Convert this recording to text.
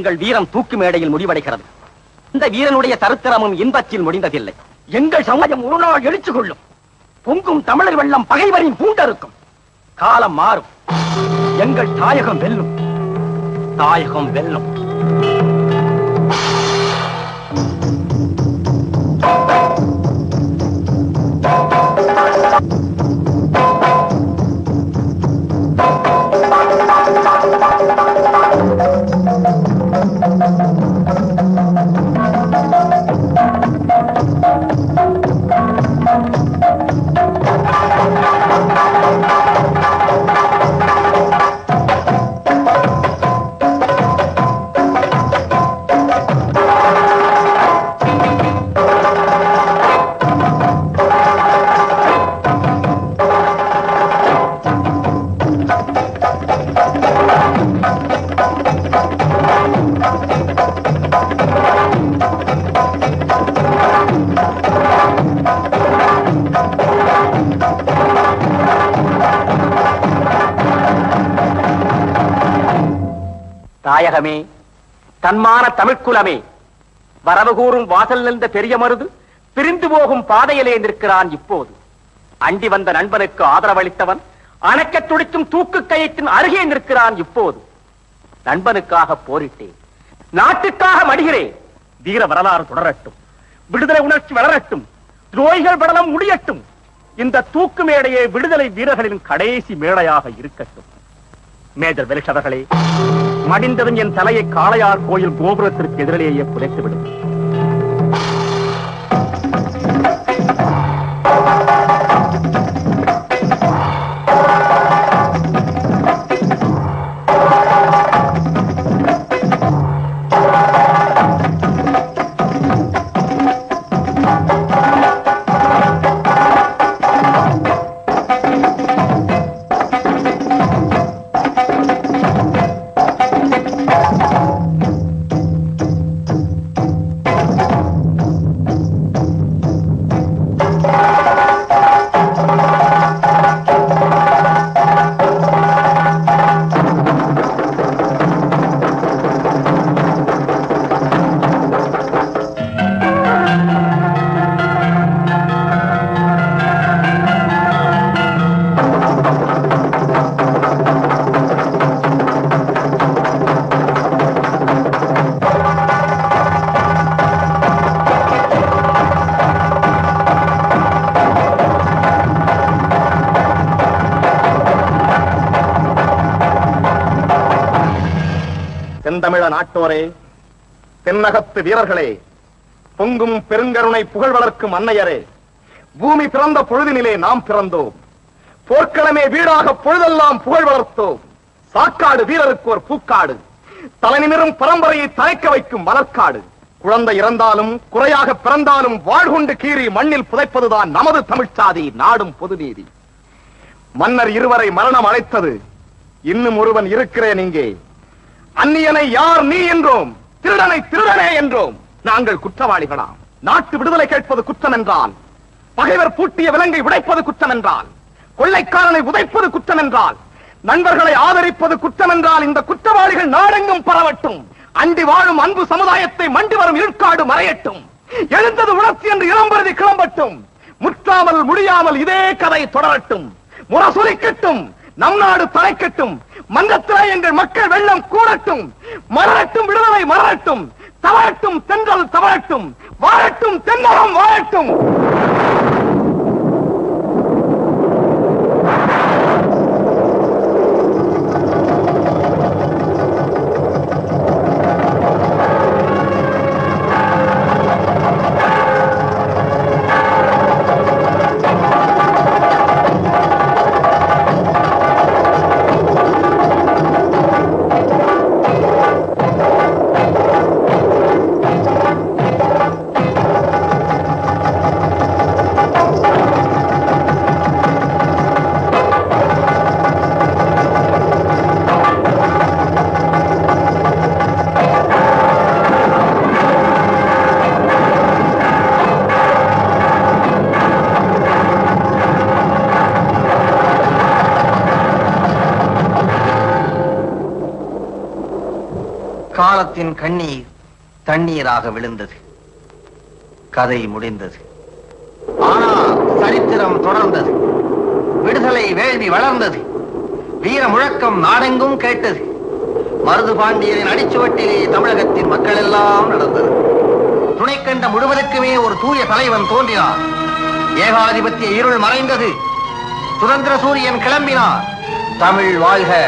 எங்கள் வீரம் தூக்கு மேடையில் முடிவடைகிறது. இந்த வீரனுடைய சரித்திரமும் இன்பத்தில் முடிந்ததில்லை. எங்கள் சமயம் ஒரு நாள் எழுச்சு கொள்ளும். பொங்கும் தமிழர் வெள்ளம் பகைவரின் பூண்டறுக்கும். காலம் மாறும். எங்கள் தாயகம் வெல்லும். தாயகம் வெல்லும். தாயகமே, தன்மான தமிழ்குலமே, வரவு கூறும் வாசல் நின்ற பெரிய மருது பிரிந்து போகும் பாதையிலே நிற்கிறான் இப்போது. அண்டி வந்த நண்பனுக்கு ஆதரவளித்தவன் அணைக்கத் துடிக்கும் தூக்கு கயத்தின் அருகே நிற்கிறான் இப்போது. நண்பனுக்காக போரிட்டேன், நாட்டுக்காக மடிகிறேன். வீர வரலாறு தொடரட்டும், விடுதலை உணர்ச்சி வளரட்டும், துரோகிகள் படலம் முடியட்டும். இந்த தூக்கு மேடையே விடுதலை வீரர்களின் கடைசி மேடையாக இருக்கட்டும். மேஜர் வெலிஷ் அவர்களே, மடிந்ததும் என் தலையை காளையார் கோயில் கோபுரத்திற்கு எதிரிலேயே புதைத்துவிடும். செந்தமிழ நாட்டோரே, தென்னகத்து வீரர்களே, பொங்கும் பெருங்கருணை புகழ் வளர்க்கும் அன்னையரே, பூமி பிறந்த பொழுதினிலே நாம் பிறந்தோம். போர்க்களமே வீடாக பொழுதெல்லாம் புகழ் வளர்த்தோம். சாக்காடு வீரருக்கு ஒரு பூக்காடு, தலைநிமிரும் பரம்பரையை தழைக்க வைக்கும் மலர்க்காடு. குழந்தை இறந்தாலும் குறையாக பிறந்தாலும் வாழ்கொண்டு கீறி மண்ணில் புதைப்பதுதான் நமது தமிழ்ச்சாதி, நாடும் பொது நீதி. மன்னர் இருவரை மரணம் அழைத்தது, இன்னும் ஒருவன் இருக்கிறேன் இங்கே. அந்நியனை யார் நீ என்றோம், திருடனை திருடனே என்றோம். நாங்கள் குற்றவாளிகளாம். நாட்டு விடுதலை கேட்பது குற்றம் என்றால், பகைவர் பூட்டிய விலங்கை உடைப்பது குற்றம் என்றால், கொள்ளைக்காரனை உதைப்பது குற்றம் என்றால், நண்பர்களை ஆதரிப்பது குற்றம் என்றால், இந்த குற்றவாளிகள் நாடெங்கும் பரவட்டும். அண்டி வாழும் அன்பு சமுதாயத்தை மண்டி வரும் இருட்காடு மறையட்டும். எழுந்தது உணர்ச்சி என்று இளம்பருதி கிளம்பட்டும். முற்றாமல் முடியாமல் இதே கதை தொடரட்டும். முரசொலிக்கட்டும், நம் நாடு தலைக்கட்டும். மன்றத்திலே எங்கள் மக்கள் வெள்ளம் கூடட்டும். மலரட்டும் விடுதலை மலரட்டும். தவழட்டும் தென்றல் தவழட்டும். வாழட்டும் தென்னகம் வாழட்டும். காலத்தின் கண்ணீர் தண்ணீராக விழுந்தது. கதை முடிந்தது. ஆனால் சரித்திரம் தொடர்ந்தது. விடுதலை வேள்வி வளர்ந்தது. வீர முழக்கம் நாடெங்கும் கேட்டது. மருது பாண்டியரின் அடிச்சுவட்டிலே தமிழகத்தின் மக்கள் எல்லாம் நடந்தது. துணைக்கண்ட முழுவதற்குமே ஒரு தூய தலைவன் தோன்றினார். ஏகாதிபத்திய இருள் மறைந்தது. சுதந்திர சூரியன் கிளம்பினார். தமிழ் வாழ்க.